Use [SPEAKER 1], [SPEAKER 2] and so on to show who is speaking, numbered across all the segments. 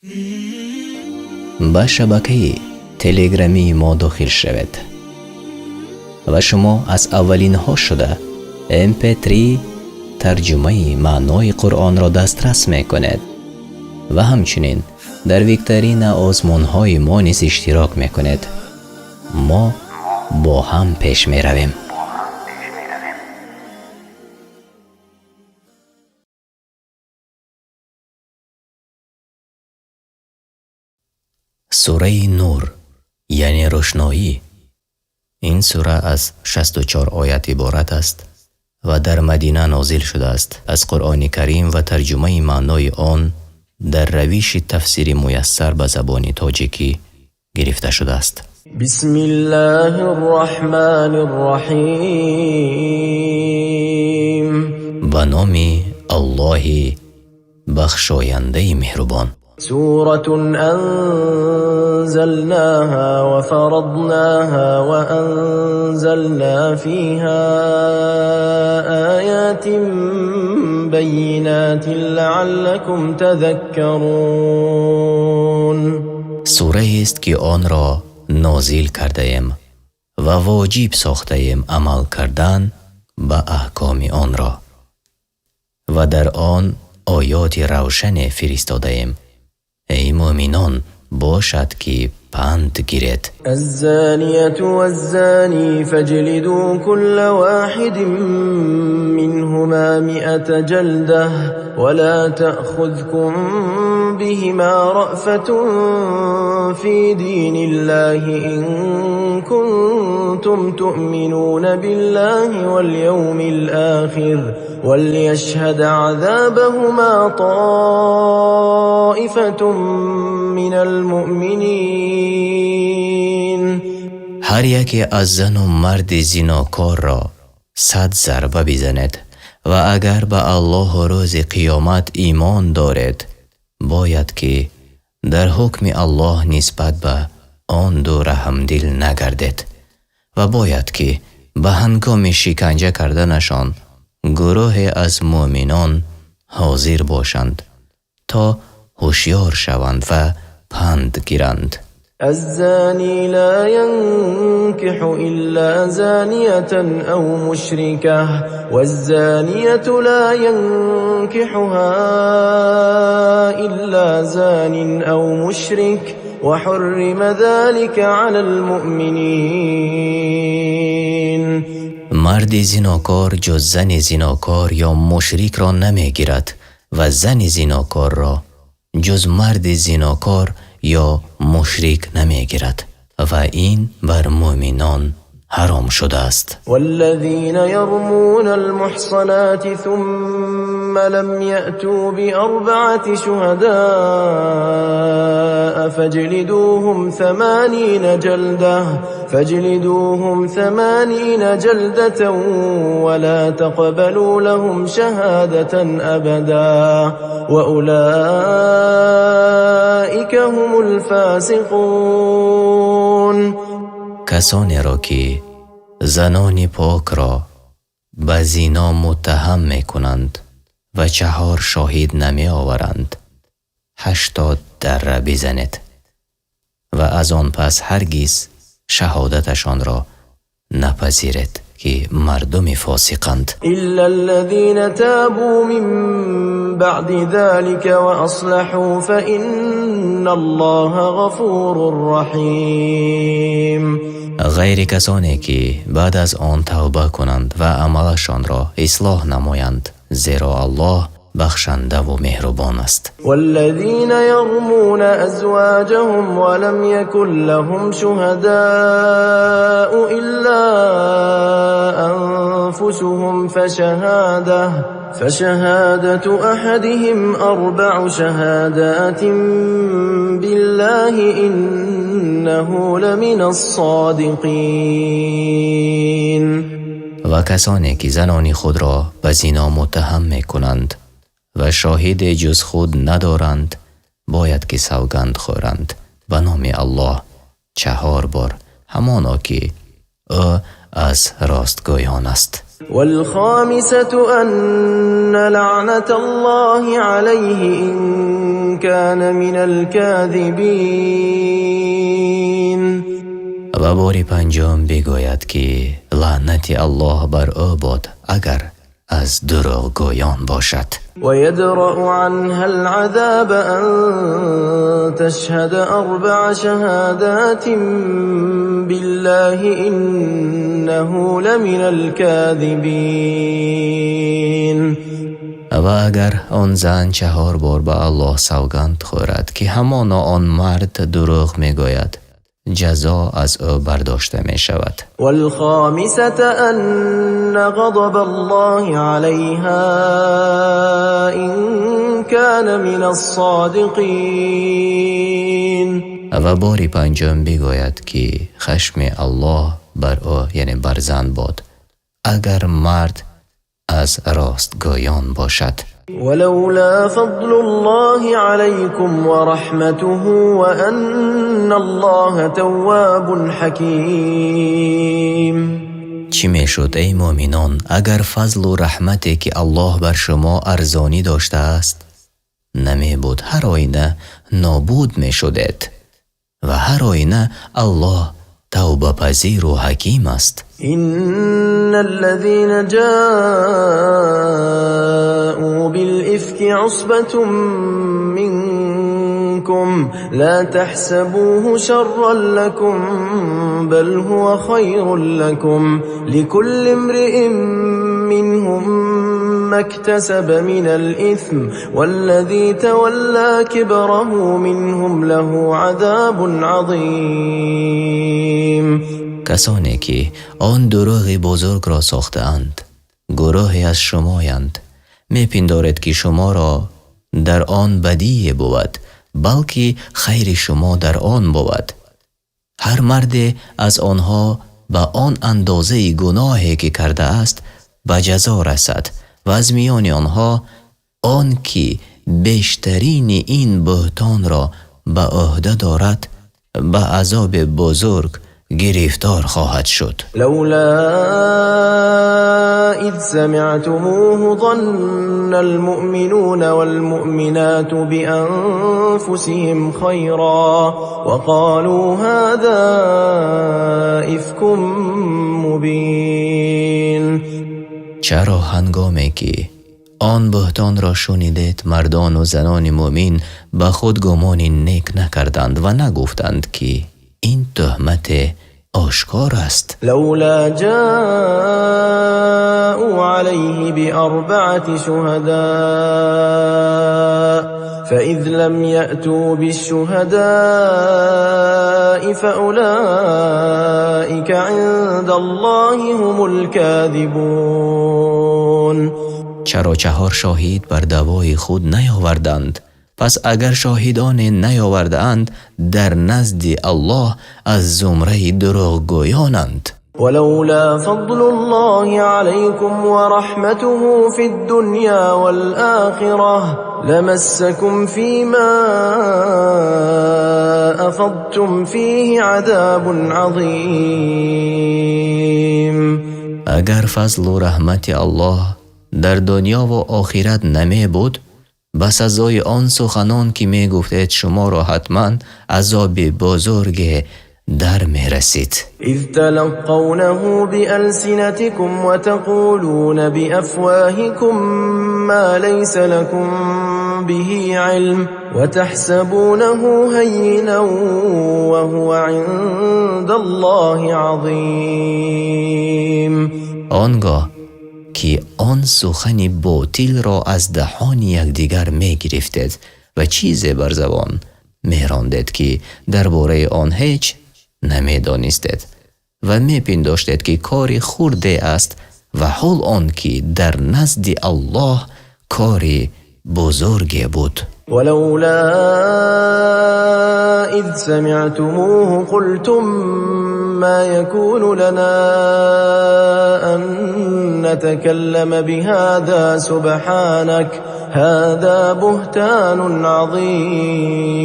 [SPEAKER 1] ба шабакаи телеграмии мо дохил шавед ва шумо аз аввалинҳо шуда mp3 тарҷумаи маънои қуръонро дастрас мекунед ва ҳамчунин дар викторина озмунҳои мо низ иштирок мекунед. мо бо ҳам пеш меравем. сураи нур яъне рӯшноӣ. ин сура аз 64 оят иборат аст ва дар Мадина нозил шудааст. аз Қуръони Карим ва тарҷумаи маънои он дар равиши тафсири муяссар ба забони тоҷикӣ гирифта шудааст.
[SPEAKER 2] бисмиллаҳи рраҳмани рраҳим.
[SPEAKER 1] ба номи Аллоҳи бахшояндаи меҳрубон.
[SPEAKER 2] سورة أنزلناها وفرضناها وأنزلنا فيها آيات بينات لعلكم تذكرون.
[SPEAKER 1] سوره است که آن را نازل کرده‌ایم و واجب ساخته‌ایم عمل کردن به احکام آن را و در آن آیات روشن فرستاده‌ایم. ای مؤمنان باشد که پند گیرید.
[SPEAKER 2] الزانية والزاني فاجلدوا كل واحد منهما 100 جلدة ولا تأخذكم بهما رأفة في دين الله إن كنتم تؤمنون بالله واليوم الآخر وليشهد عذابهما طائفة من المؤمنين.
[SPEAKER 1] هر یکی از زن و مرد زناکار را 100 ضربه بزند و اگر به الله و روز قیامت ایمان دارد باید که در حکم الله نسبت به آن دو رحمدل نگردد و باید که به هنگام شکنجه کردنشان گروه از مؤمنان حاضر باشند تا هوشیار شوند و پند گیرند.
[SPEAKER 2] الزاني لا ينكح إلا زانية أو مشركة والزانية لا ينكحها إلا زان أو مشرك وحرم ذلك على المؤمنين.
[SPEAKER 1] مرد زناکار جز زن زناکار یا مشرک را نمیگیرد و زن زناکار را جز مرد زناکار یا مشرک نمیگیرد و این بر مؤمنان حرام شده است.
[SPEAKER 2] والذین یرمون المحصنات ثم لم یأتوا بأربعة شهداء فاجلدوهم 80 جلدة ولا تقبلوا لهم شهادة أبدا وأولئك هم الفاسقون.
[SPEAKER 1] کسانی را که زنان پاک را به زنا متهم می کنند و 4 شاهد نمی آورند 80 دره بزنید و از آن پس هرگز شهادتشان را نپذیرید که مردم فاسقند.
[SPEAKER 2] إلا الذين تابوا من بعد ذلك وأصلحوا فإن الله غفور رحيم.
[SPEAKER 1] غیر کسانی که بعد از آن توبه کنند و عملشان را اصلاح نمایند زیرا الله بخشنده و مهربان است.
[SPEAKER 2] والذین یرمون ازواجهم ولم یکن لهم شهداء الا انفسهم فشهادة احدهم 4 شهادات بالله انه لمن الصادقین.
[SPEAKER 1] و کسانی که زنان خود را به زنا متهم می کنند و شاهد جز خود ندارند باید که سوگند خورند به نام الله 4 بار همانا که او از راستگویان است.
[SPEAKER 2] والخامسة أن لعنة الله عليه إن كان من الكاذبين.
[SPEAKER 1] و بار پنجم بگوید که لعنت الله بر او باد اگر از دروغگویان باشد.
[SPEAKER 2] ويدرأ عنها العذاب أن تشهد 4 شهادات بالله إنه لمن الكاذبين.
[SPEAKER 1] و اگر آن زن 4 بار به الله سوگند خورد که همانا آن مرد دروغ میگوید، جزا از او برداشته می شود.
[SPEAKER 2] والخامسة أن غضب الله عليها إن كان من الصادقين.
[SPEAKER 1] و بار پنجم بگوید که خشم الله بر او یعنی بر زن باد اگر مرد از راستگویان باشد.
[SPEAKER 2] ولولا فضل الله عليكم ورحمته وأن الله تواب حكيم.
[SPEAKER 1] چی می شد ای مؤمنان اگر فضل و رحمتی که الله بر شما ارزانی داشته است نمی بود، هر آینه نابود می شدید و هر آینه الله توبه پذیر و حکیم است.
[SPEAKER 2] إن الذين جاءوا بالإفك عصبة منكم لا تحسبوه شرا لكم بل هو خير لكم لكل امرئ منهم ما اكتسب من الإثم والذي تولى كبره منهم له عذاب عظيم.
[SPEAKER 1] کسانی که آن دروغ بزرگ را ساخته اند گروهی از شمایند، می پندارد که شما را در آن بدی بود بلکه خیر شما در آن بود. هر مرد از آنها به آن اندازه گناهی که کرده است به جزا رسد و از میان آنها آن که بیشترین این بهتان را به عهده دارد به عذاب بزرگ گرفتار خواهد شد.
[SPEAKER 2] لولا إذ سمعتموه ظن المؤمنون والمؤمنات بأنفسهم خيرا وقالوا هذا إفك مبين.
[SPEAKER 1] چرا هنگامی که آن بهتان را شنیدید مردان و زنان مؤمن به خود گمان نیک نکردند و نگفتند که این تهمت آشکار است.
[SPEAKER 2] لولا جاءوا عليه ب4 شهداء فإذ لم يأتوا بالشهداء فأولئك عند الله هم الكاذبون.
[SPEAKER 1] چرا 4 شاهد بر دعوای خود نیاوردند؟ پس اگر شاهدان نیاوردند در نزد الله از زمره دروغگویانند.
[SPEAKER 2] ولولا فضل الله عليكم ورحمته في الدنيا والآخرة لمسكم فيما أفضتم فيه عذاب عظيم.
[SPEAKER 1] اگر فضل و رحمت الله در دنیا و آخرت نمی بود به سزای آن سخنان که می گفتید شما را حتما عذاب بزرگ در می رسید.
[SPEAKER 2] اذ تلقونه بألسنتكم وتقولون بأفواهكم ما ليس لكم به علم وتحسبونه هينا وهو عند الله عظيم.
[SPEAKER 1] آنگاه که آن سخن باطل را از دهان یکدیگر می گرفتید و چیزی بر زبان می راندید که درباره آن هیچ نمی دانستید و می پنداشتید که کاری خرده است و حال آن که در نزد الله کاری بزرگی بود.
[SPEAKER 2] ولولا إذ سمعتموه قلتم ما يكون لنا أن نتكلم بهذا سبحانك هذا بهتان عظيم.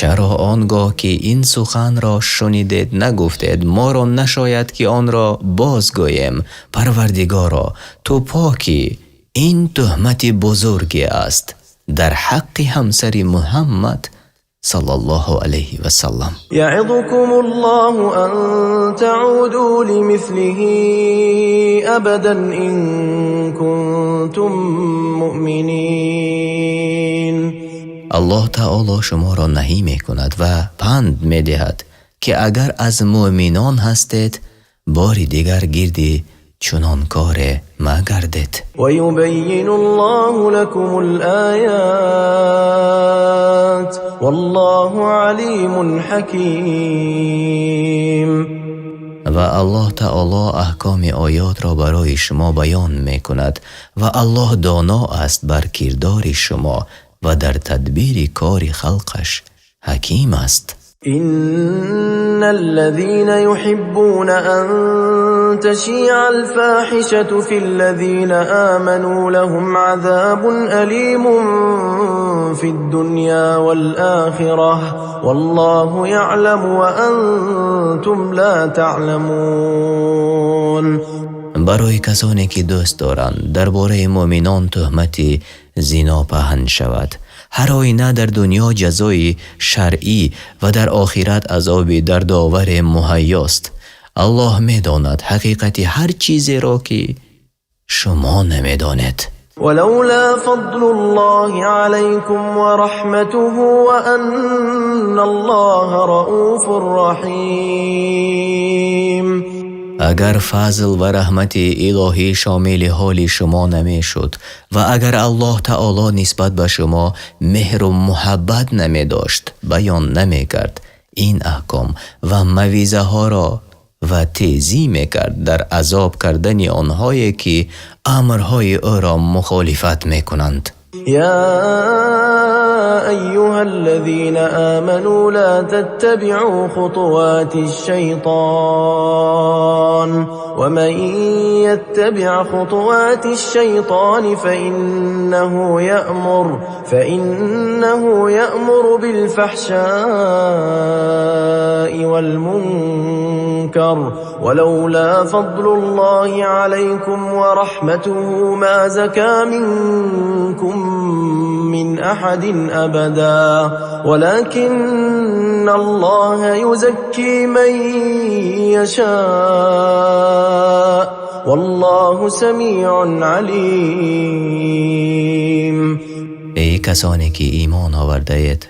[SPEAKER 1] چرا آنگاه که این سخن را شنیدید نگفتید ما را نشاید که آن را بازگوییم؟ پروردگارا تو پاکی، این تهمت بزرگی است در حق همسر محمد صلی الله علیه و سلم.
[SPEAKER 2] یعظکم الله ان تعودوا لمثله ابدا ان کنتم مؤمنین.
[SPEAKER 1] الله تعالی شما را نهی می کند و پند می دهد که اگر از مؤمنان هستید باری دیگر گردی چنان کار مگردید.
[SPEAKER 2] و یبین الله لكم الآیات والله علیم حکیم.
[SPEAKER 1] و الله تعالی احکام آیات را برای شما بیان می کند و الله دانا است بر کردار شما و در تدبیر کار خلقش حکیم است.
[SPEAKER 2] إن الذين يحبون أن تشيع الفاحشة في الذين آمنوا لهم عذاب أليم في الدنيا والآخرة والله يعلم وأنتم لا تعلمون.
[SPEAKER 1] برای کسانی که دوست دارند درباره مؤمنان تهمت زنا پهن شود، هر آینه در دنیا جزای شرعی و در آخرت عذاب دردآور مهیاست. الله می‌داند حقیقت هر چیزی را که شما نمی‌دانید.
[SPEAKER 2] ولولا فضل الله عليكم ورحمته وأن الله رؤوف رحيم.
[SPEAKER 1] اگر فضل و رحمت الهی شامل حال شما نمی شد و اگر الله تعالی نسبت به شما مهر و محبت نمی داشت، بیان نمی کرد این احکام و موعظه ها را و تیزی می کرد در عذاب کردن آنهایی که امرهای او را مخالفت می کنند.
[SPEAKER 2] يا أيها الذين آمنوا لا تتبعوا خطوات الشيطان ومن يتبع خطوات الشيطان فإنه يأمر بالفحشاء والمنكر ولولا فضل الله عليكم ورحمته ما زكى منكم من أحد أبدا ولكن الله يزكي من يشاء والله سمیع علیم.
[SPEAKER 1] ای کسانی که ایمان آورده اید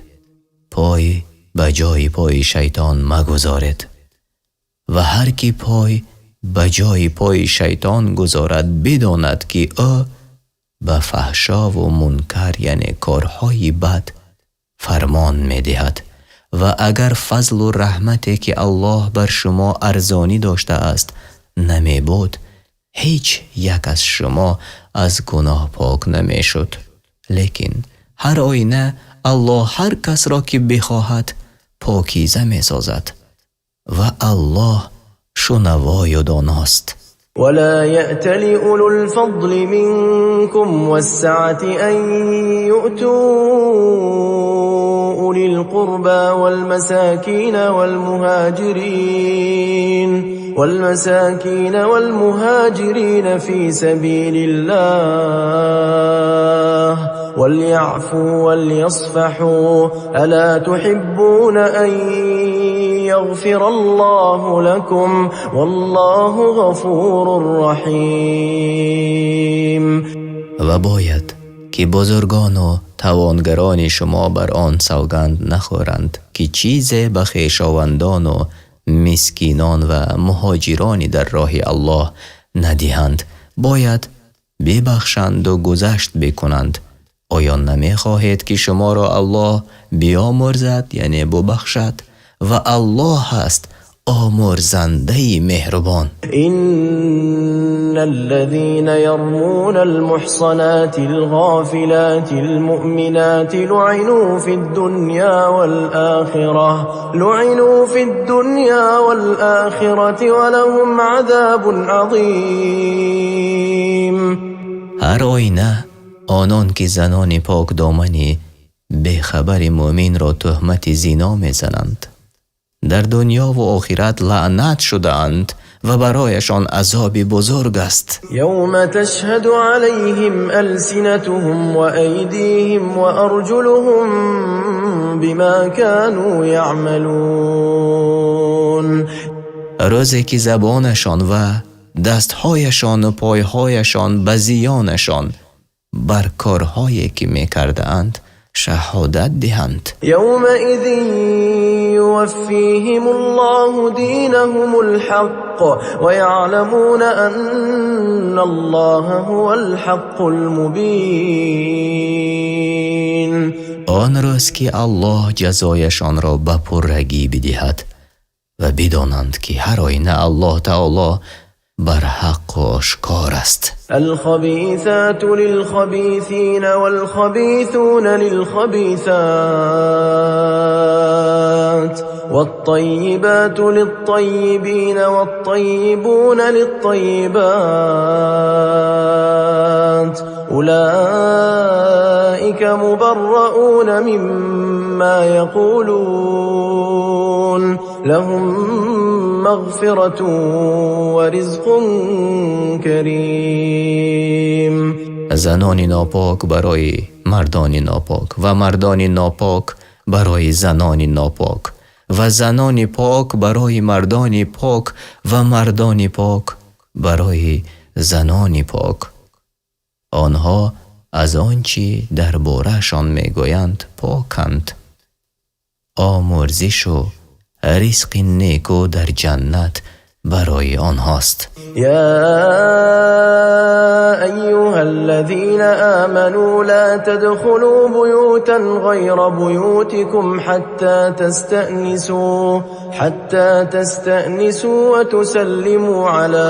[SPEAKER 1] پای به جای پای شیطان مگذارید و هر کی پای به جای پای شیطان گذارد بداند که او به فحشا و منکر یعنی کارهای بد فرمان می دهد و اگر فضل و رحمتی که الله بر شما ارزانی داشته است نمی بود هیچ یک از شما از گناه پاک نمی شد. لیکن هر آینه الله هر کس را که بخواهد پاکیزه می سازد و الله شنوای و داناست.
[SPEAKER 2] ولا يأتل أولو الفضل منكم والسعة أن يؤتوا أولي القربى والمساكين في سبيل الله وليعفوا وليصفحوا ألا تحبون أن يغفر الله لكم والله غفور رحیم.
[SPEAKER 1] و باید که بزرگان و توانگران شما بر آن سوگند نخورند که چیزی به خویشاوندان و مسکینان و مهاجرانی در راه الله ندهند. باید ببخشند و گذشت بکنند. آیا نمی خواهید که شما را الله بیامرزد یعنی ببخشد؟ و الله هست آمرزنده مهربان.
[SPEAKER 2] إن الذين يرمون المحصنات الغافلات المؤمنات لعنوا في الدنيا والآخرة ولهم عذاب عظيم.
[SPEAKER 1] هر آینه آنان که زنان پاک دامنی بیخبر مؤمن را تهمت زنا میزنند. در دنیا و آخرت لعنت شدند و برایشان عذاب بزرگ است.
[SPEAKER 2] يوم تشهد عليهم ألسنتهم وأيديهم وأرجلهم بما كانوا يعملون.
[SPEAKER 1] روزی که زبانشان و دستهایشان و پایهایشان به زیانشان بر کارهایی که میکردند شهادت دهند.
[SPEAKER 2] يومئذ يوفيهم الله دينهم الحق ويعلمون أن الله هو الحق المبين.
[SPEAKER 1] آن روز که الله جزایشان را به پررگی بدهد و بدانند که هر آینه الله تعالی بر حق و آشکار است.
[SPEAKER 2] الخبيثات للخبيثين والخبيثون للخبيثات والطيبات للطيبين والطيبون للطيبات أولئك مبرؤون مما يقولون لهم مغفرة ورزق کریم.
[SPEAKER 1] زنان ناپاک برای مردان ناپاک و مردان ناپاک برای زنان ناپاک و زنان پاک برای مردان پاک و مردان پاک برای زنان پاک. آنها از آنچه درباره‌شان میگویند پاکند. آمرزش و رزق نیکو در جنت برای آنهاست.
[SPEAKER 2] یا أيها الذين آمنوا لا تدخلوا بيوتا غير بيوتكم حتى تستأنسوا وتسلموا على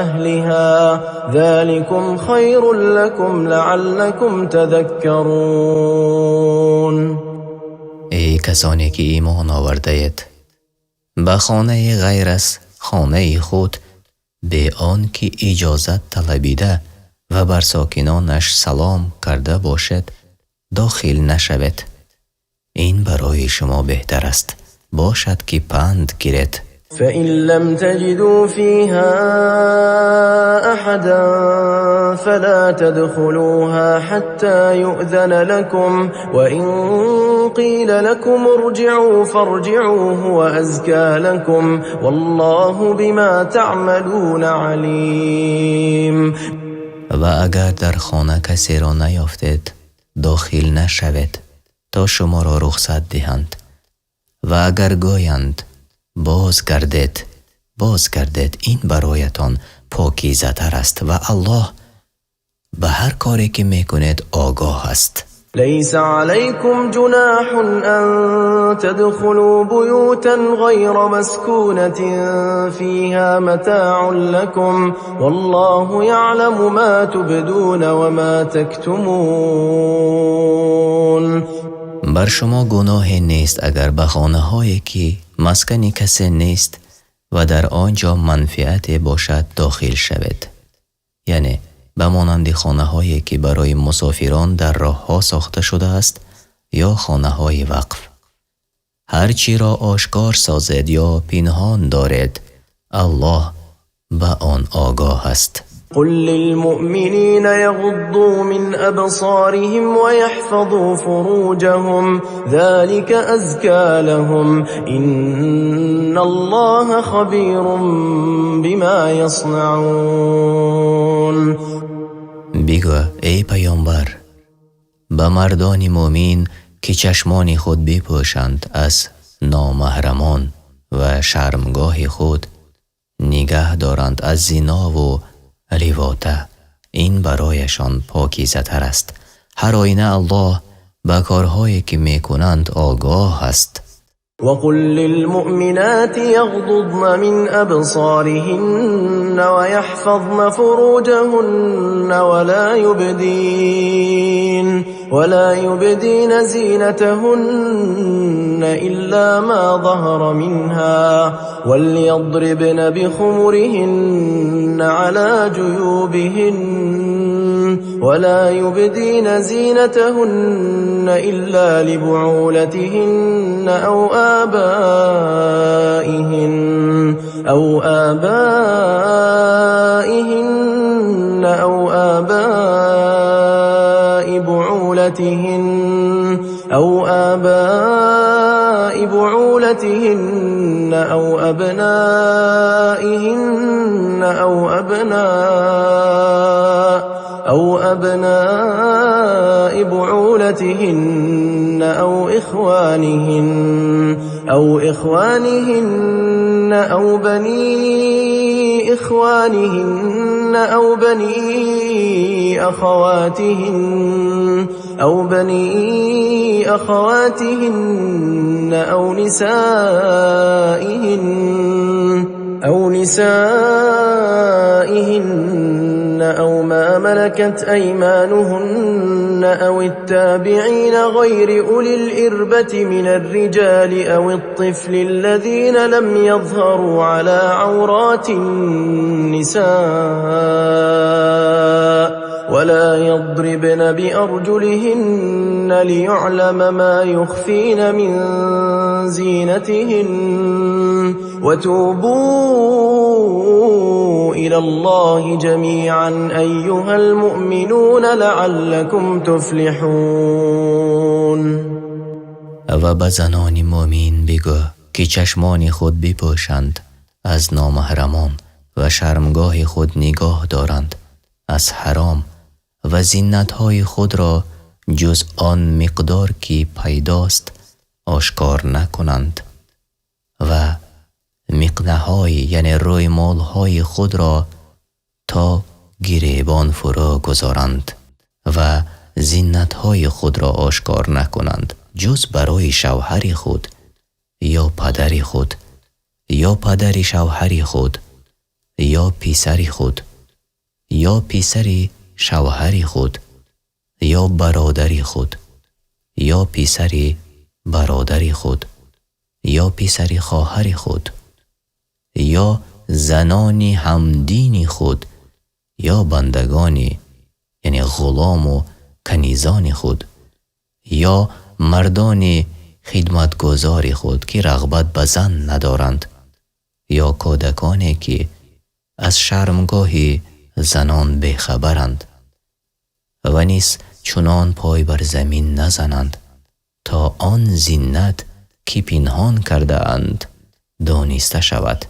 [SPEAKER 2] أهلها ذلكم خير لكم لعلكم تذكرون.
[SPEAKER 1] ای کسانی که ایمان آورده اید، به خانه غیر از خانه خود به آن که اجازت طلبیده و بر ساکنانش سلام کرده باشد داخل نشوید. این برای شما بهتر است باشد که پند گیرید.
[SPEAKER 2] فإن لم تجدوا فيها أحدا فلا تدخلوها حتى يؤذن لكم وإن قيل لكم ارجعوا فارجعوا هو أزكى لكم والله بما تعملون عليم.
[SPEAKER 1] و اگر در خانه کسی را نیافتید داخل نشوید تا شما را رخصت دهند و اگر گویند باز گردید این برایتان پاکیزه تر است و الله به هر کاری که میکنید آگاه است.
[SPEAKER 2] ليس عليكم جناح أن تدخلوا بيوتا غير مسكونة فيها متاع لكم والله يعلم ما تبدون وما تكتمون.
[SPEAKER 1] بر شما گناه نیست اگر به خانه هایی که مسکن کسی نیست و در آنجا منفعت باشد داخل شوید، یعنی به مانند خانه هایی که برای مسافران در راه ها ساخته شده است یا خانه های وقف. هرچی را آشکار سازد یا پنهان دارد الله به آن آگاه است.
[SPEAKER 2] قل للمؤمنين يغضوا من أبصارهم ويحفظوا فروجهم ذلك أزكى لهم إن الله خبير بما يصنعون.
[SPEAKER 1] بگو ای پیامبر به مردان مؤمن که چشمان خود بپوشند از نامحرمان و شرمگاه خود نگه دارند از زنا و روات، این برایشان پاکیزه تر است. هر آینه الله به کارهایی که میکنند آگاه است.
[SPEAKER 2] وقل للمؤمنات يغضضن من أبصارهن ويحفظن فروجهن ولا يبدين زينتهن إلا ما ظهر منها وليضربن بخمرهن على جيوبهن ولا يبدين زينتهن إلا لبعولتهن أو آبائهن أو آباء بعولتهن أو أبنائهن أو أبناء بعولتهن أو إخوانهن أو بني إخوانهن أو بني أخواتهن أو نسائهن أو ما ملكت أيمانهن أو التابعين غير أولي الإربة من الرجال أو الطفل الذين لم يظهروا على عورات النساء ولا يضربن بأرجلهن ليعلم ما يخفين من زينتهن وتوبوا إلى الله جميعا أيها المؤمنون لعلكم تفلحون.
[SPEAKER 1] و به زنان مؤمن بگو که چشمان خود بپوشند از نامحرمان و شرمگاه خود نگاه دارند از حرام و زینت‌های خود را جز آن مقدار که پیداست آشکار نکنند و مقنعهای یعنی روی مالهای خود را تا گریبان فرا گذارند و زینت‌های خود را آشکار نکنند جز برای شوهر خود یا پدر خود یا پدر شوهر خود یا پسر خود یا پسر شوهر خود یا برادر خود یا پسر برادر خود یا پسر خواهر خود یا زنان همدین خود یا بندگان یعنی غلام و کنیزان خود یا مردان خدمتگزار خود که رغبت به زن ندارند یا کودکانی که از شرمگاه زنان بیخبرند و نیز چنان پای بر زمین نزنند تا آن زینت که پنهان کرده اند دانسته شود.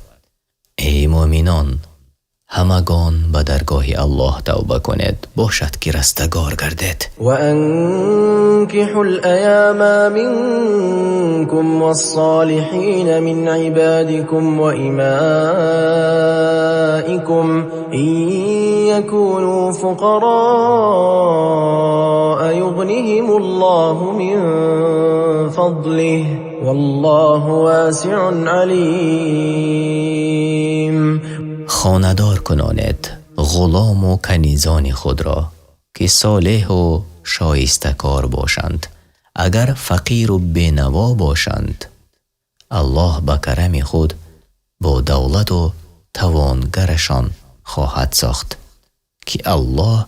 [SPEAKER 1] ای مؤمنان همگان به درگاه الله توبه کنید باشد که رستگار گردید.
[SPEAKER 2] و انکحوا الایام منکم والصالحین من عبادکم و امائکم ان یکونوا فقراء یغنهم الله من فضله والله واسع علیم.
[SPEAKER 1] خانه‌دار کنانید غلام و کنیزان خود را که صالح و شایسته کار باشند اگر فقیر و بینوا باشند الله با کرم خود با دولت و توانگرشان خواهد ساخت که الله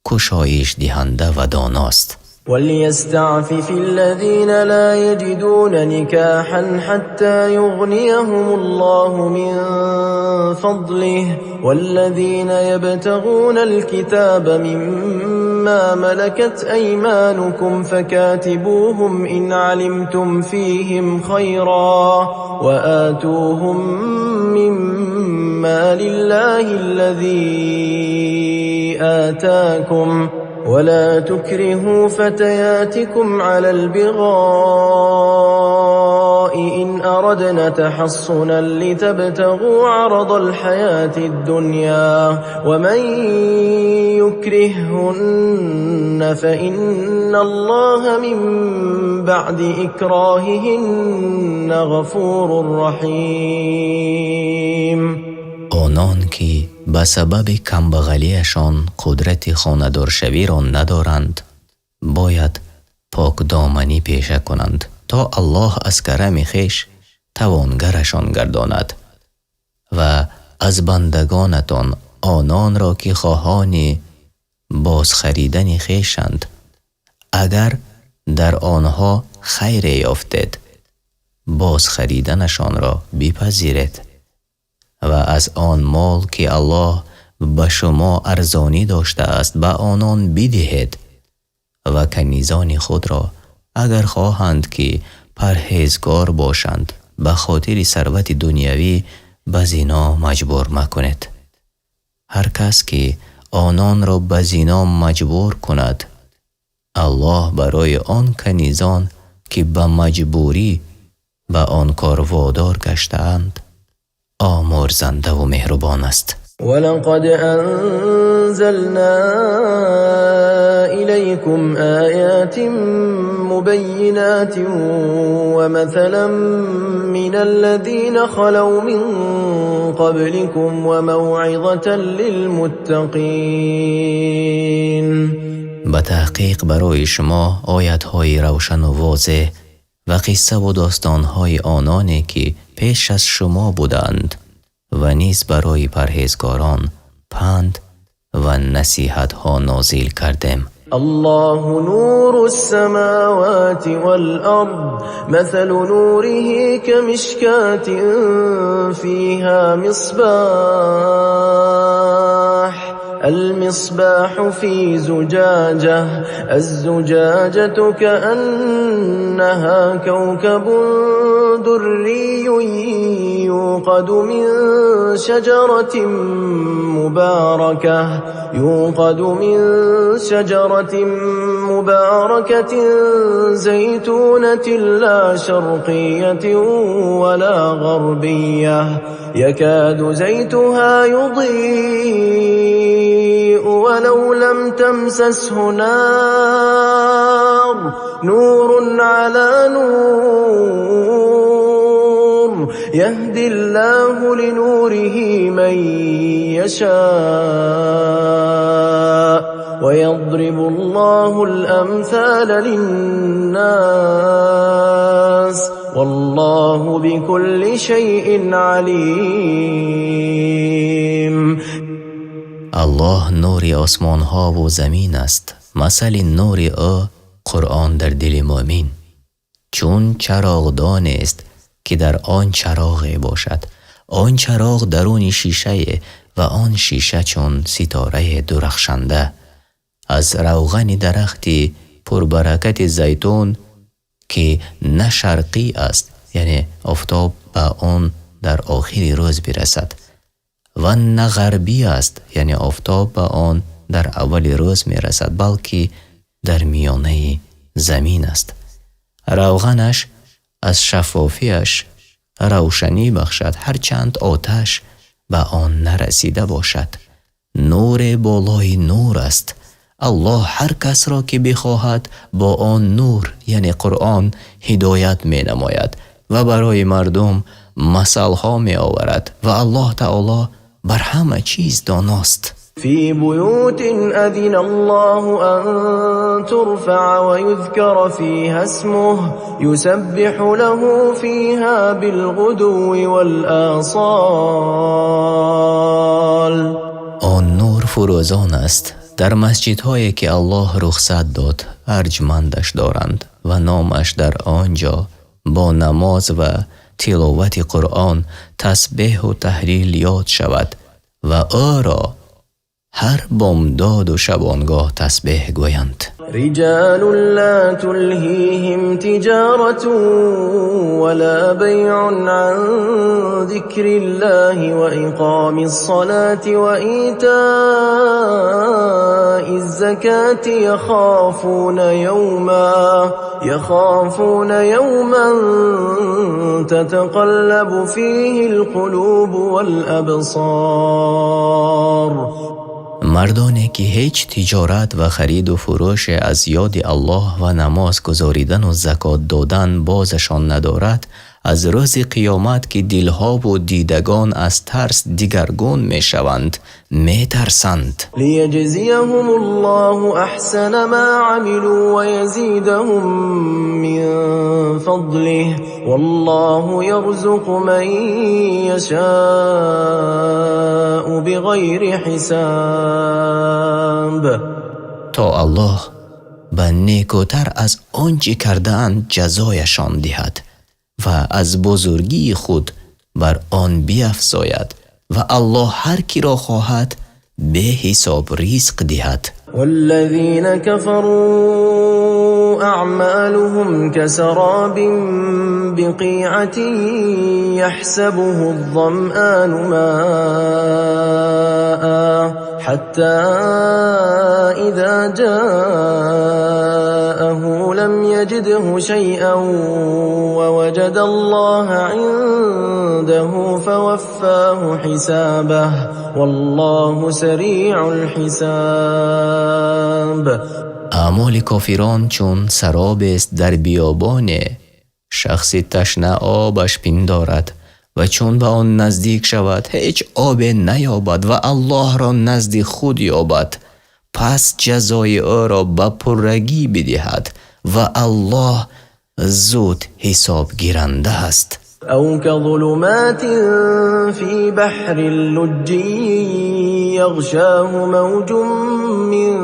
[SPEAKER 1] کشایش دهنده و داناست.
[SPEAKER 2] وليستعفف الذين لا يجدون نكاحا حتى يغنيهم الله من فضله والذين يبتغون الكتاب مما ملكت أيمانكم فكاتبوهم إن علمتم فيهم خيرا وآتوهم مما لله الذي آتاكم ولا تكرهوا فتياتكم على البغاء إن أردنا تحصنا لتبتغوا عرض الحياة الدنيا ومن يكرههن فإن الله من بعد إكراههن غفور رحيم.
[SPEAKER 1] آنان که به سبب کمبغلیشان قدرت خانه‌دار شوی را ندارند باید پاک دامنی پیشه کنند تا الله از کرم خویش توانگرشان گرداند و از بندگانتان آنان را که خواهان باز خریدن خویشند. اگر در آنها خیر یافتید باز خریدنشان را بپذیرید و از آن مال که الله به شما ارزانی داشته است به آنان بدهید و کنیزان خود را اگر خواهند که پرهیزگار باشند به خاطر ثروت دنیوی به زنا مجبور مکنید. هر کس که آنان را به زنا مجبور کند الله برای آن کنیزان که به مجبوری به آن کار وادار گشته‌اند آمرزنده و مهربان است.
[SPEAKER 2] ولقد أنزلنا إليكم آيات مبينات ومثلا من الذين خلوا من قبلكم وموعظة للمتقين.
[SPEAKER 1] به تحقیق برای شما آیت‌های روشن و واضح و قصه و داستان‌های آنانی که پیش از شما بودند و نیز برای پرهیزگاران پند و نصیحت‌ها نازل کردیم.
[SPEAKER 2] الله نور السماوات والأرض مثل نوره كمشكاة فيها مصباح المصباح في زجاجة الزجاجة كأنها كوكب دري يوقد من شجرة مباركة زيتونة لا شرقية ولا غربية يكاد زيتها يضيء ولو لم تمسسه نار نور على نور يهدي الله لنوره من يشاء ويضرب الله الأمثال للناس والله بكل شيء عليم.
[SPEAKER 1] الله نور آسمان ها و زمین است. مثل نور او قرآن در دل مؤمن چون چراغدان است که در آن چراغ باشد. آن چراغ درون شیشه و آن شیشه چون ستاره درخشنده از روغن درختی پربرکت زیتون که نه شرقی است یعنی آفتاب به آن در آخر روز برسد و نه غربی است یعنی آفتاب به آن در اول روز میرسد بلکه در میانه زمین است. روغنش از شفافیش روشنی بخشد هرچند آتش به آن نرسیده باشد. نور بالای نور است. الله هر کس را که بخواهد با آن نور یعنی قرآن هدایت می نماید و برای مردم مثل ها می آورد و الله تعالی بر همه چیز داناست.
[SPEAKER 2] في بيوت أذن الله أن ترفع ويذكر فيها اسمه يسبح له فيها بالغدو والآصال.
[SPEAKER 1] آن نور فروزان است در مسجدهایی که الله رخصت داد ارجمندش دارند و نامش در آنجا با نماز و تلاوت قرآن تسبیح و تهلیل یاد شود و او را هر بامداد و شبانگاه تسبیح گویند.
[SPEAKER 2] رجال لا تلهيهم تجارة ولا بيع عن ذكر الله وإقام الصلاة وإيتاء الزكاة يخافون يوما تتقلب فيه القلوب والأبصار.
[SPEAKER 1] مردانی که هیچ تجارت و خرید و فروش از یاد الله و نماز گزاریدن و زکات دادن بازشان ندارد از روز قیامت که دلها و دیدگان از ترس دیگرگون می شوند می ترسند.
[SPEAKER 2] لیجزیهم الله احسن ما عملوا و یزیدهم من فضله والله یرزق من یشاء بغیر حساب.
[SPEAKER 1] تا الله به نیکوتر از آنچه کرده‌اند جزایشان دهد و از بزرگی خود بر آن بیفزاید و الله هر کی را خواهد به حساب رزق دهد.
[SPEAKER 2] والذين كفروا أعمالهم كسراب بقيعة يحسبه الظمآن ماء حتى إذا جاءه لم يجده شيئا ووجد الله عنده فوفاه حسابه والله سریع الحساب.
[SPEAKER 1] اعمال کافران چون سراب است در بیابان، شخصی تشنه آبش پندارد و چون به آن نزدیک شود هیچ آب نیابد و الله را نزد خود یابد، پس جزای او را به پرگی بدهد و الله زود حساب گیرنده است.
[SPEAKER 2] أو كظلمات في بحر اللج يغشاه موج من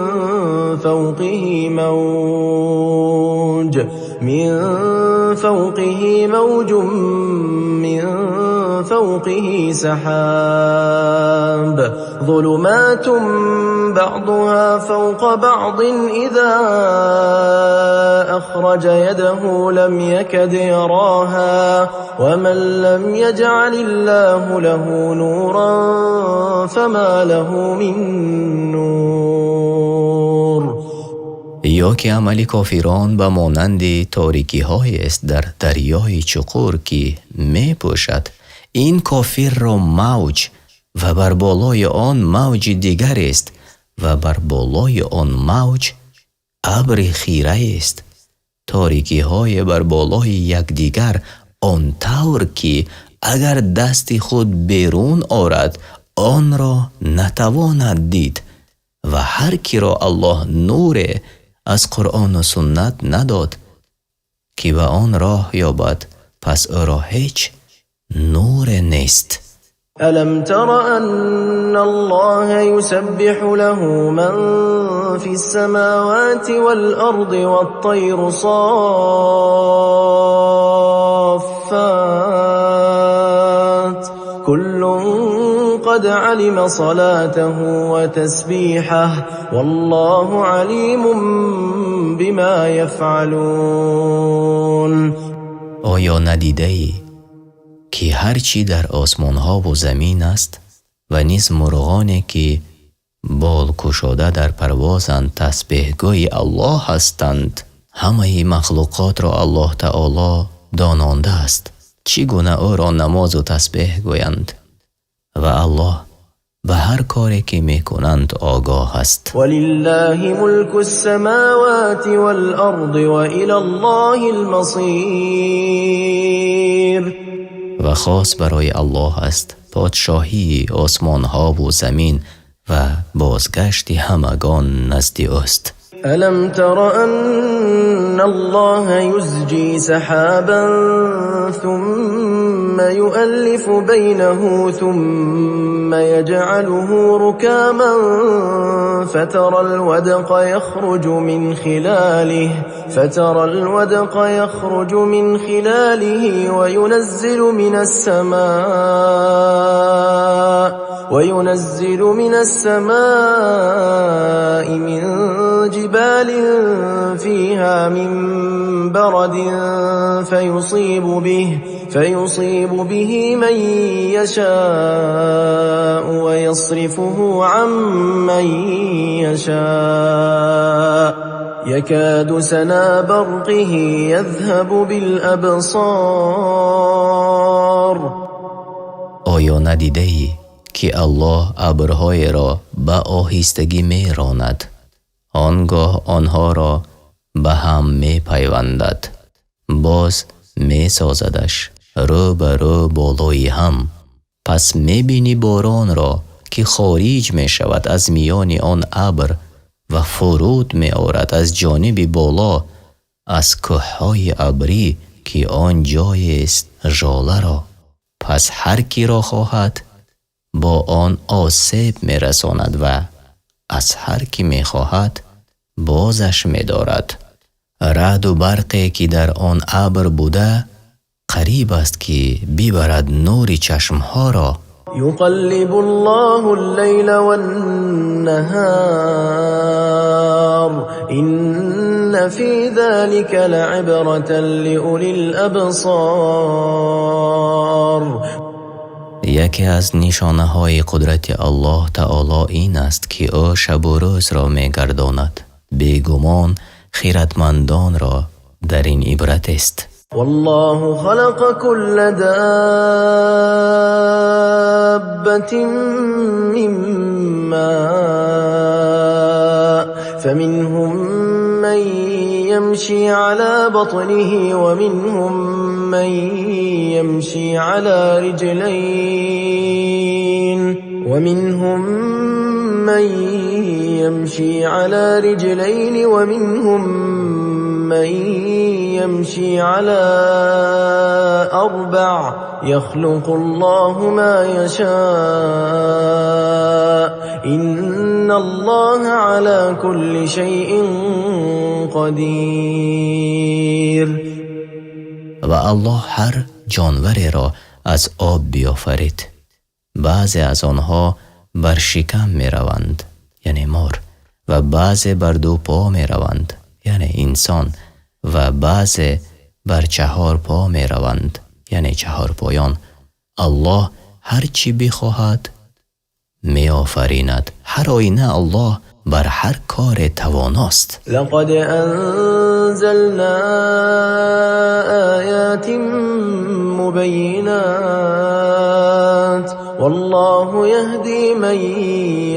[SPEAKER 2] فوقه موج من فوقه سحاب ظلمات بعضها فوق بعض إذا أخرج يده لم يكد يراها ومن لم يجعل الله له نورا فما له من نور.
[SPEAKER 1] یا که عمل کافران به مانند تاریکی های است در دریای چقور که می پوشد. این کافر را موج و بر بالای آن موج دیگر است و بر بالای آن موج ابر خیره است. تاریکی های بر بالای یکدیگر آن طور که اگر دست خود بیرون آرد آن را نتواند دید و هر کی را الله نور از قرآن و سنت نداد که به آن راه یابد پس او را هیچ نور نیست.
[SPEAKER 2] ألم تر أن الله يسبح له من في السماوات والأرض والطير صافات كل قد علم صلاته وتسبيحه والله عليم بما يفعلون.
[SPEAKER 1] آیا ندیده ای که هرچی در آسمان ها و زمین است و نیز مرغانی که بال کشاده در پروازند تسبیحگوی الله هستند؟ همه مخلوقات را الله تعالی دانانده است چگونه او را نماز و تسبیح گویند و الله به هر کاری که میکنند آگاه است.
[SPEAKER 2] ولله ملك السماوات والأرض وإلى الله المصير.
[SPEAKER 1] و خاص برای الله است پادشاهی آسمان ها و زمین و بازگشت همگان نزد اوست.
[SPEAKER 2] ألم تر أن الله يزجي سحابا ثم يؤلف بينه ثم يجعله ركاما فترى الودق يخرج من خلاله وينزل من السماء من جبال فيها من برد فيصيب به من يشاء ويصرفه عن من يشاء يكاد سنا برقه يذهب بالأبصار.
[SPEAKER 1] آیا ندیده ای که الله ابرهای را به آهستگی می راند، آنگاه آنها را به هم می پیوندد، باز می سازدش رو به رو بالای هم، پس می بینی باران را که خارج می شود از میان آن ابر و فرود می آورد از جانب بالا از کوههای ابری که آن جای است ژاله را، پس هر کی را خواهد با آن آسیب می رساند و از هر کی می خواهد بازش می دارد. رعد و برقی که در آن ابر بوده قریب است که ببرد نور چشمها را.
[SPEAKER 2] يقلب الله الليل والنهار إن في ذلك لعبرة لأولي الأبصار.
[SPEAKER 1] یکی از نشانه های قدرت الله تعالی این است که او شب و روز را می گرداند. بیگمان خیرتمندان را در این عبرت است.
[SPEAKER 2] والله خلق كل دابة من ماء فمنهم من يمشي على بطنه ومنهم من يمشي على رجلين ومنهم من يمشي على أربع يخلق الله ما يشاء إن الله على كل شيء قدير.
[SPEAKER 1] و الله هر جانوری را از آب بیافرید. بعضی از آنها بر شکم می روند یعنی مار و بعضی بر دو پا می روند یعنی انسان و بعضی بر 4 پا می روند یعنی 4 پایان. الله هر چی بخواهد می آفریند. هر آینه الله بر هر کار تواناست.
[SPEAKER 2] لقد أنزلنا آيات مبينات والله يهدي من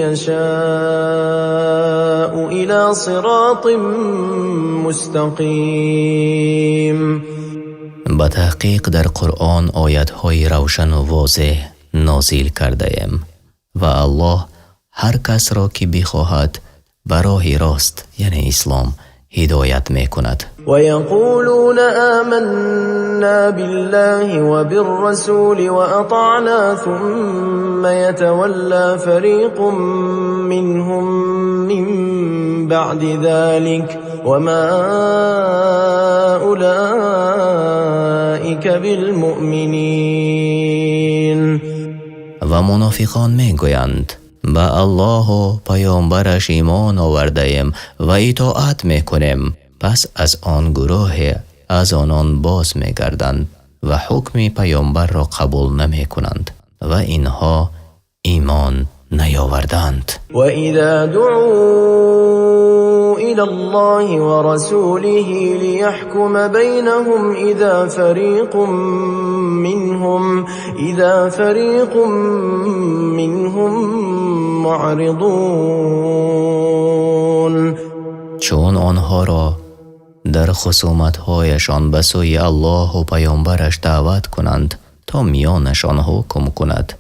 [SPEAKER 2] يشاء إلى صراط مستقيم.
[SPEAKER 1] به تحقیق در قرآن آیت‌های روشن و واضح نازل کرده ایم و الله هر کس را که بخواهد به راه راست یعنی اسلام هدایت می کند.
[SPEAKER 2] ويقولون آمنا بالله وبالرسول وأطعنا ثم يتولى فريق منهم من بعد ذلك وما أولئك بالمؤمنين.
[SPEAKER 1] و منافقان می گویند به الله و پیامبرش ایمان آورده ایم و اطاعت می کنیم، پس از آن گروه از آنان باز می گردند و حکم پیامبر را قبول نمی کنند و اینها ایمان نیاوردند.
[SPEAKER 2] و اذا دعوا الى الله ورسوله ليحكم بينهم اذا فريق منهم معرضون.
[SPEAKER 1] چون آنها را در خصومت‌هایشان به سوی الله و پیامبرش دعوت کنند تا میانشان حکم کند،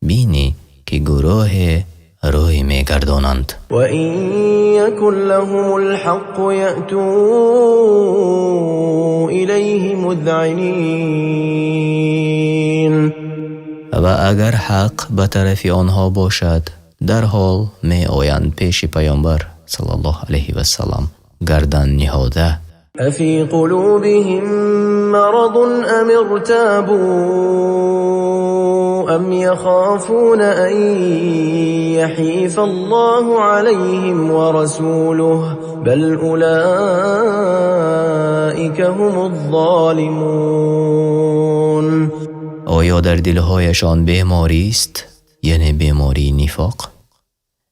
[SPEAKER 1] بینی که گروه روی میگردانند.
[SPEAKER 2] و این یکن لهم الحق یأتوا الیه مذعنین.
[SPEAKER 1] و اگر حق به طرف آنها باشد در حال می آیند پیش پیامبر صلی الله علیه و سلم گردن نهاده.
[SPEAKER 2] افی قلوبهم مرض ام ارتابوا ام یخافون ان یحیف الله علیهم ورسوله بل اولئک هم الظالمون.
[SPEAKER 1] آیا در دلهایشان بیماری است یعنی بیماری نفاق،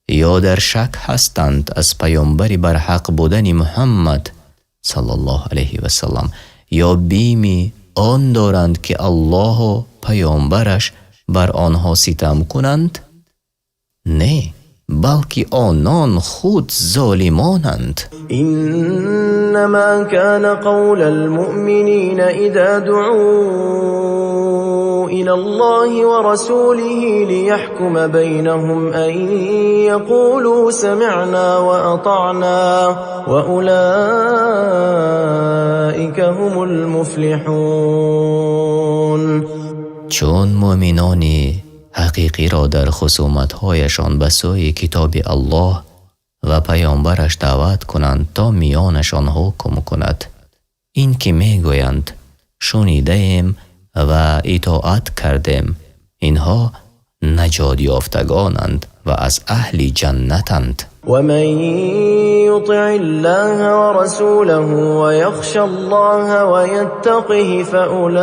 [SPEAKER 1] یا در شک هستند از پیامبری بر حق بودن محمد صلی الله علیه و سلم، یا بیمی آن دارند که الله و پیامبرش بر آنها ستم کنند؟ نه، بلکه آنان خود ظالمانند.
[SPEAKER 2] انما كان قول المؤمنين اذا دعوا الى الله ورسوله ليحكم بينهم ان يقولوا سمعنا واطعنا واولئك هم المفلحون.
[SPEAKER 1] چون مؤمنانی حقیقی را در خصومت‌هایشان به سوی کتاب الله و پیامبرش دعوت کنند تا میانشان حکم کند. این که میگویند شنیده ایم و اطاعت کردیم، اینها نجات یافتگانند و از اهل جنتند.
[SPEAKER 2] ومن يطع الله ورسوله ويخشى الله ويتقه فأولئك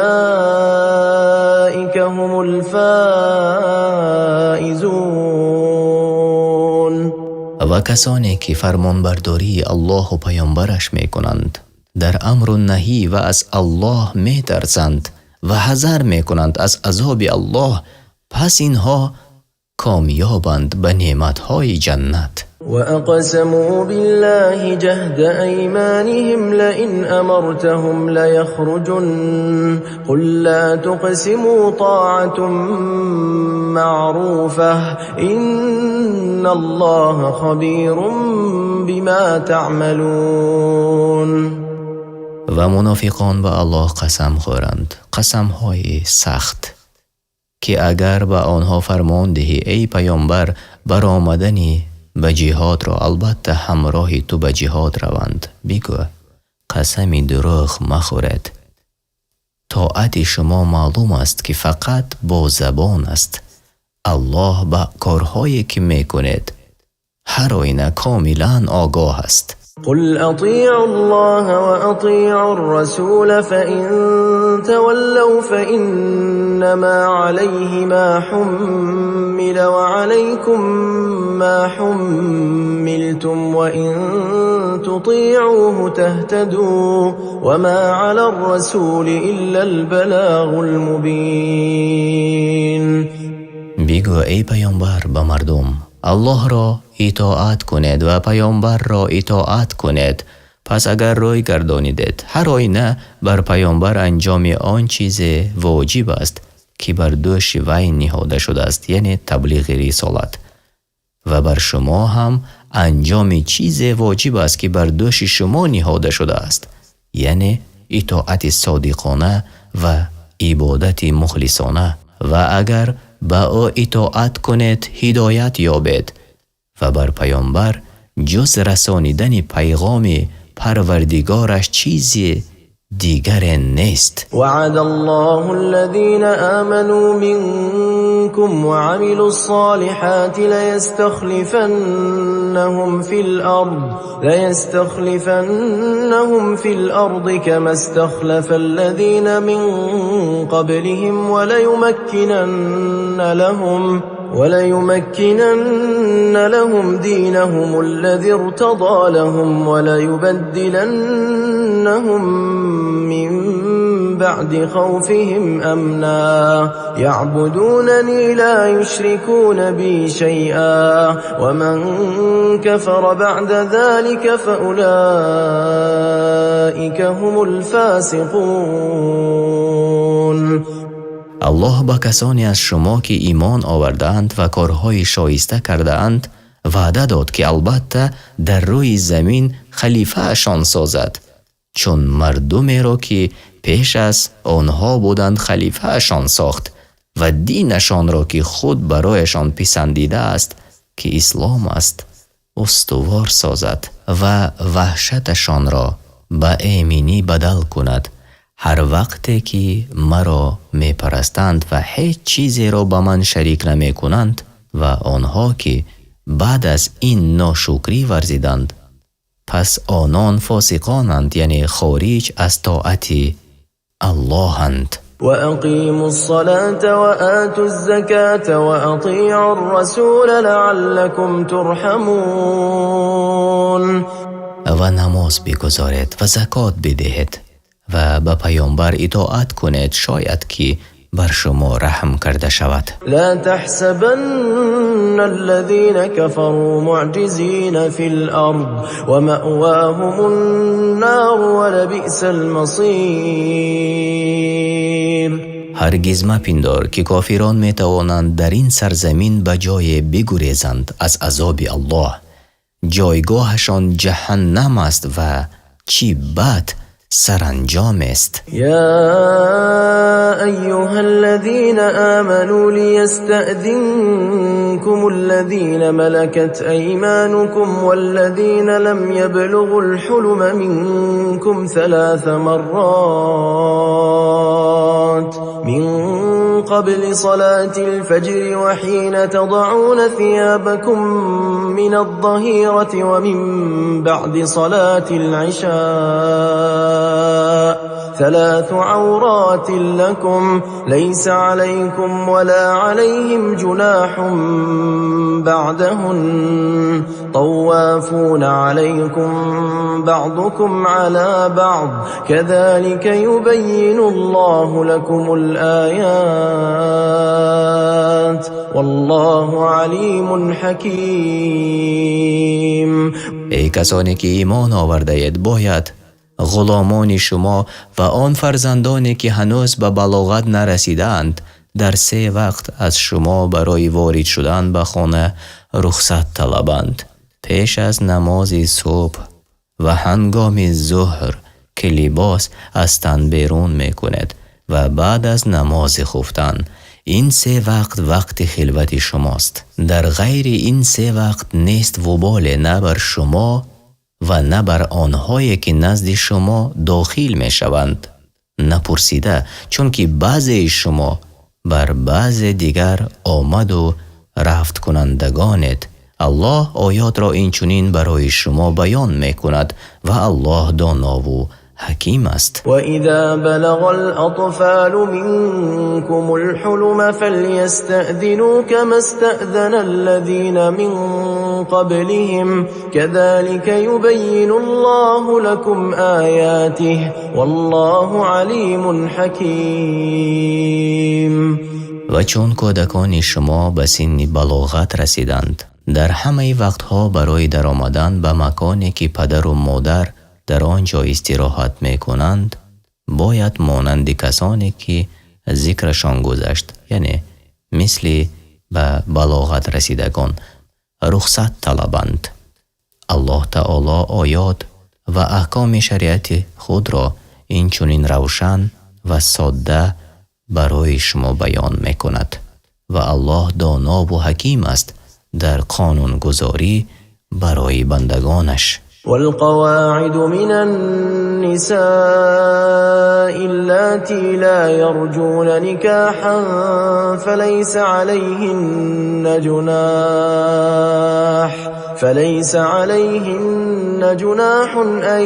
[SPEAKER 2] هم الفائزون.
[SPEAKER 1] و کسانی که فرمانبرداری الله و پیامبرش میکنند، در امر و نهی و از الله میترسند و حذر میکنند از عذاب الله، پس اینها کامیابند به نعمتهای جنت.
[SPEAKER 2] وأقسموا بالله جهد أيمانهم لئن أمرتهم ليخرجن قل لا تقسموا طاعة معروفة إن الله خبير بما تعملون.
[SPEAKER 1] و منافقان به الله قسم خورند، قسمهای سخت، که اگر به آنها فرمان دهی ای پیامبر برآمدنی به جهاد را، البته همراه تو به جهاد روند، بگو قسم دروغ مخورید. طاعت شما معلوم است که فقط با زبان است. الله به کارهایی که میکنید هر آینه کاملا آگاه است.
[SPEAKER 2] قل أطيعوا الله وأطيعوا الرسول فإن تولوا فإنما عليه ما حمل وعليكم ما حملتم وإن تطيعوه تهتدوا وما على الرسول إلا البلاغ المبين.
[SPEAKER 1] بگو ای پیامبر به مردم، الله را اطاعت کنید و پیامبر را اطاعت کنید. پس اگر روی گردانیدید، هر آینه بر پیامبر انجام آن چیز واجب است که بر دوش وی نهاده شده است، یعنی تبلیغ رسالت، و بر شما هم انجام چیز واجب است که بر دوش شما نهاده شده است، یعنی اطاعت صادقانه و عبادت مخلصانه. و اگر با او اطاعت کنید هدایت یابید. و بر پیامبر جز رسانیدن پیغام پروردگارش چیزی دیگر نیست.
[SPEAKER 2] وعد الله الذين آمنوا منكم وعملوا الصالحات ليستخلفنهم في الأرض كما استخلف الذين من قبلهم وليمكنن لهم دينهم الذي ارتضى لهم وليبدلنهم من بعد خوفهم أمنا يعبدونني لا يشركون بي شيئا ومن كفر بعد ذلك فأولئك هم الفاسقون.
[SPEAKER 1] الله با کسانی از شما که ایمان آوردند و کارهای شایسته کرده اند وعده داد که البته در روی زمین خلیفه اشان سازد، چون مردمی را که پیش از آنها بودند خلیفه اشان ساخت و دینشان را که خود برایشان پسندیده است که اسلام است استوار سازد و وحشتشان را به ایمنی بدل کند. هر وقتی که مرا می پرستند و هیچ چیزی را با من شریک نمی کنند و آنها که بعد از این ناشکری ورزیدند، پس آنان فاسقانند، یعنی خارج از طاعت الله‌اند.
[SPEAKER 2] وأقيموا الصلاة وآتوا الزكاة وأطيعوا الرسول لعلكم ترحمون.
[SPEAKER 1] و نماز بگذارید و زکات بدهید و به پیامبر اطاعت کنید شاید که بر شما رحم کرده شود.
[SPEAKER 2] لا تحسبن الذين كفروا معجزين في الأرض ومأواهم النار ولبئس المصير.
[SPEAKER 1] هرگز مپندار که کافران می توانند در این سرزمین به جای بگریزند از عذاب الله. جایگاهشان جهنم است و چی بد سرانجام است.
[SPEAKER 2] يا أيها الذين آمنوا ليستأذنكم الذين ملكت أيمانكم والذين لم يبلغوا الحلم منكم 3 مرات من قبل صلاة الفجر وحين تضعون ثيابكم من الظهيرة ومن بعد صلاة العشاء 3 عورات لكم ليس عليكم ولا عليهم جناح بعدهن طوافون عليكم بعضكم على بعض كذلك يبين الله لكم الآيات والله علیم حکیم.
[SPEAKER 1] ای کسانی که ایمان آورده اید باید غلامان شما و آن فرزندانی که هنوز به بلاغت نرسیدند در 3 وقت از شما برای وارد شدن به خانه رخصت طلبند. پیش از نماز صبح و هنگام ظهر که لباس از تن بیرون میکند و بعد از نماز خفتن. این 3 وقت خلوت شماست. در غیر این 3 وقت نیست وبال نه بر شما و نه بر آنهایی که نزد شما داخل می شوند. نپرسیده چون که بعضی شما بر بعض دیگر آمد و رفت کنندگانید. الله آیات را اینچنین برای شما بیان می کند و الله دانا و حکیم است.
[SPEAKER 2] وَإِذَا بَلَغَ الْأَطْفَالُ مِنكُمُ الْحُلُمَ فَلْيَسْتَأْذِنُوا كَمَا اسْتَأْذَنَ الَّذِينَ مِن قَبْلِهِمْ كَذَلِكَ يُبَيِّنُ اللَّهُ لَكُمْ آيَاتِهِ وَاللَّهُ عَلِيمٌ حَكِيمٌ.
[SPEAKER 1] و چون کودکان شما به سن بلاغت رسیدند در همه وقتها برای در آمدن به مکانی که پدر و مادر در آنجا استراحت می کنند باید مانند کسانی که ذکرشان گذشت یعنی مثل به بلاغت رسیدگان رخصت طلبند. الله تعالی آیات و احکام شریعت خود را اینچنین روشن و ساده برای شما بیان می کند و الله دانا و حکیم است در قانون گذاری برای بندگانش.
[SPEAKER 2] والقواعد من النساء اللاتي لا يرجون نكاحا فليس عليهن جناح أن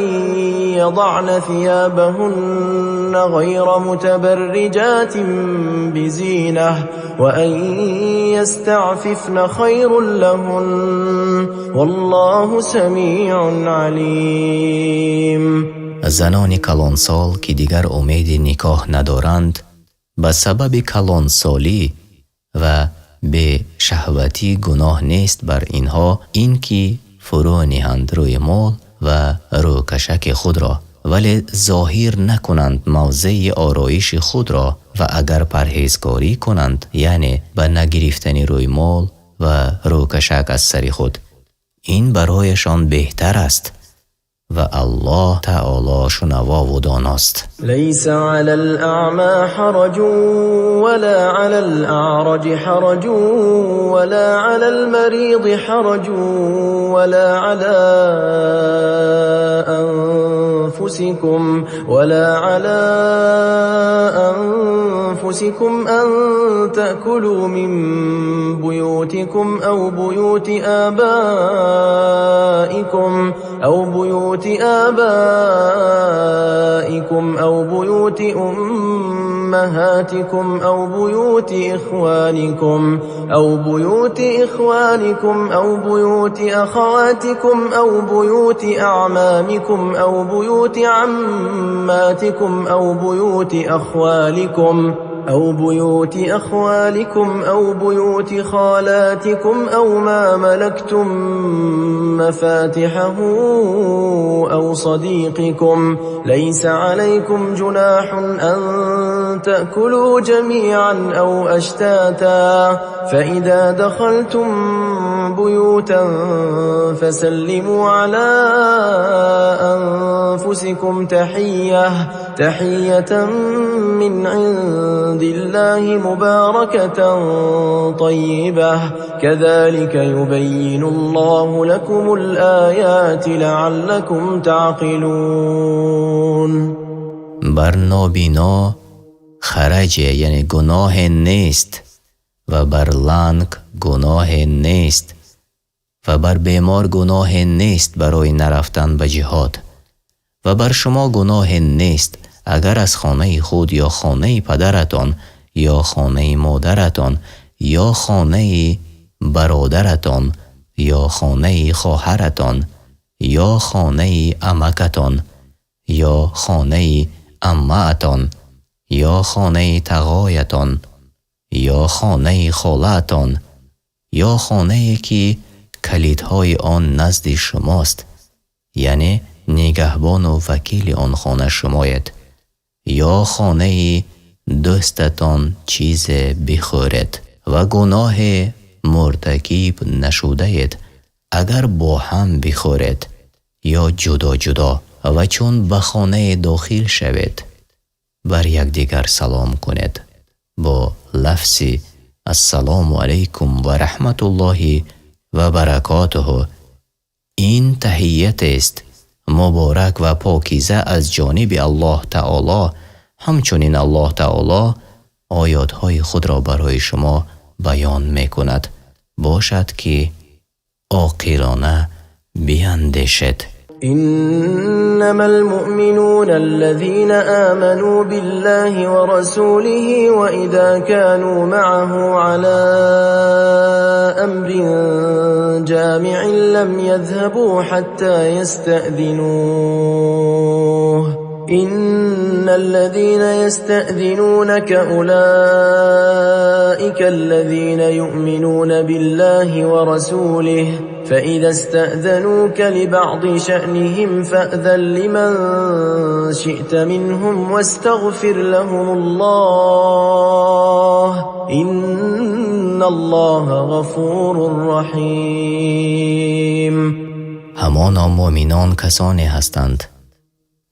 [SPEAKER 2] يضعن ثيابهن غير متبرجات بزينة وأن يستعففن خير لهن والله سمیع علیم.
[SPEAKER 1] زنان کلانسال که دیگر امید نکاح ندارند به سبب کلانسالی و به شهوتی گناه نیست بر اینها این که فرو نهند روی مال و روکشک خود را ولی ظاهر نکنند موضع آرایش خود را و اگر پرهیزکاری کنند یعنی به نگرفتن روی مال و روکشک از سر خود این برایشان بهتر است و الله تعالی شنوا و داناست.
[SPEAKER 2] لیس علی الاعمى حرج ولا علی الاعرج حرج ولا علی المریض حرج ولا علی أنفسكم أن تأكلوا من بيوتكم أو بيوت آبائكم أو بيوت أمهاتكم أو بيوت إخوانكم أو بيوت أخواتكم أو بيوت أعمامكم أو بيوت عماتكم أو بيوت أخوالكم أو بيوت أخوالكم أو بيوت خالاتكم أو ما ملكتم مفاتحه أو صديقكم ليس عليكم جناح أن تأكلوا جميعا أو أشتاتا فإذا دخلتم بيوتا فسلموا على أنفسكم تحية من عند الله مباركة طيبة كذلك يبين الله لكم الآيات لعلكم تعقلون.
[SPEAKER 1] بر نابینا خرج یعنی گناه نیست و بر لنگ گناه نیست و بر بیمار گناه نیست برای نرفتن به جهاد و بر شما گناه نیست اگر از خانه خود یا خانه پدرتان یا خانه مادرتان یا خانه برادرتان یا خانه خواهرتان یا خانه عمکتان یا خانه عمه‌تان یا خانه تقایتان یا خانه خالتان یا خانه که کلیدهای آن نزد شماست یعنی نگهبان و وکیل آن خانه شماید یا خانه دوستتان چیز بخورید و گناه مرتکب نشده‌اید اگر با هم بخورید یا جدا جدا و چون به خانه داخل شوید بر یکدیگر سلام کنید با لفظ السلام علیکم و رحمت الله و برکاته. این تحیت است مبارک و پاکیزه از جانب الله تعالی. همچنین الله تعالی آیاتهای خود را برای شما بیان می کند باشد که عاقلانه بیندیشید.
[SPEAKER 2] إنما المؤمنون الذين آمنوا بالله ورسوله وإذا كانوا معه على أمر جامع لم يذهبوا حتى يستأذنوه إن الذين يستأذنونك أولئك الذين يؤمنون بالله ورسوله فإذا استأذنوك لبعض شأنهم فأذن لمن شئت منهم واستغفر لهم الله إن الله غفور رحيم.
[SPEAKER 1] همانا مؤمنان کسانی هستند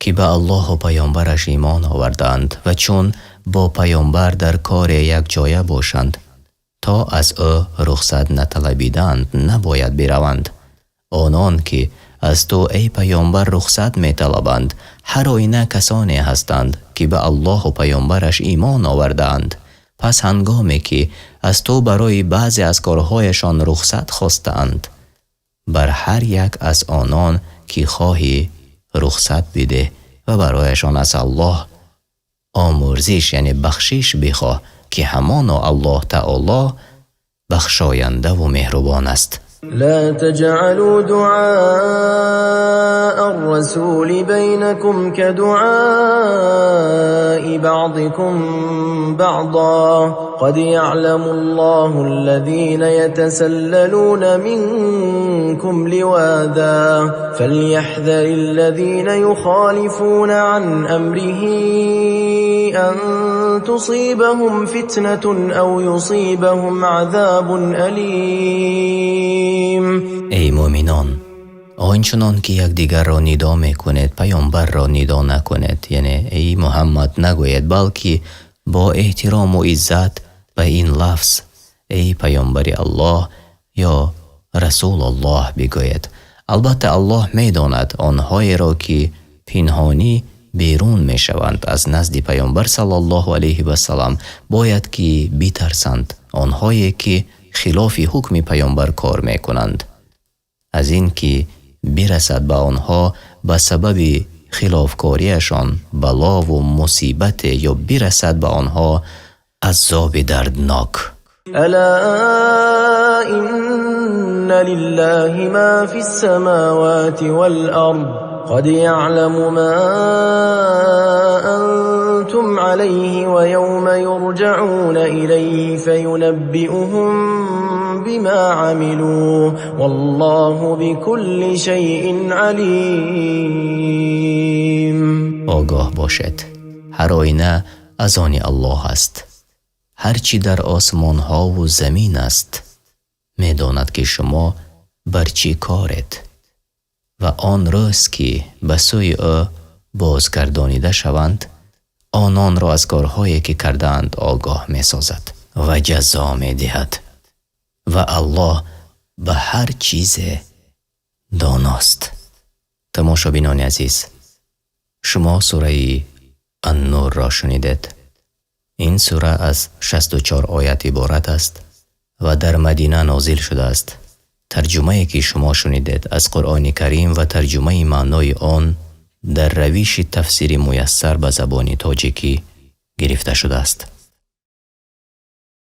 [SPEAKER 1] که به الله و پیامبرش ایمان آوردند و چون با پیامبر در کار یک جایه باشند تا از او رخصت نطلبیدند نباید بروند. آنان که از تو ای پیامبر رخصت می طلبند هر آینه کسانی هستند که به الله و پیامبرش ایمان آوردند. پس هنگامی که از تو برای بعضی از کارهایشان رخصت خواستند بر هر یک از آنان که خواهی رخصت بده و برایشان از الله آمرزش یعنی بخشش بخواه که همانا الله تعالی بخشاینده و مهربان است.
[SPEAKER 2] لا تجعلوا دعاء الرسول بينكم كدعاء بعضكم بعضا قد يعلم الله الذين يتسللون منكم لواذا فليحذر الذين يخالفون عن أمره أن تصيبهم فتنة أو يصيبهم عذاب أليم.
[SPEAKER 1] ای مؤمنان آنچنان که یکدیگر را ندا میکنید پیامبر را ندا نکنید یعنی ای محمد نگوید بلکه با احترام و عزت به این لفظ ای پیامبر الله یا رسول الله بگوید. البته الله میداند آنهایی را که پنهانی بیرون میشوند از نزد پیامبر صلی الله علیه و سلم باید که بیترسند آنهایی که خلاف حکم پیامبر کار میکنند از این که برسد به آنها به سبب خلافکاریشان بلا و مصیبت یا برسد به آنها عذاب دردناک.
[SPEAKER 2] الا ان لله ما في السماوات والارض قد يعلم ما كنتم عليه ويوم يرجعون إليه فينبئهم بما عملوا والله بكل شيء عليم.
[SPEAKER 1] آگاه باشد هر آینه از آن الله است. هر چی در آسمان ها و زمین است میداند که شما بر چی کارید و آن روز که به سوی او بازگردانیده شوند آنان را از کارهایی که کردند آگاه می سازد و جزا می دهد و الله به هر چیز داناست. تماشابینان عزیز، شما سوره النور را شنیدید. این سوره از 64 آیت عبارت است و در مدینه نازل شده است. ترجمه که شما شنیدید از قرآن کریم و ترجمه معنای آن در روش تفسیر میسر به زبان تاجیکی گرفته شده است.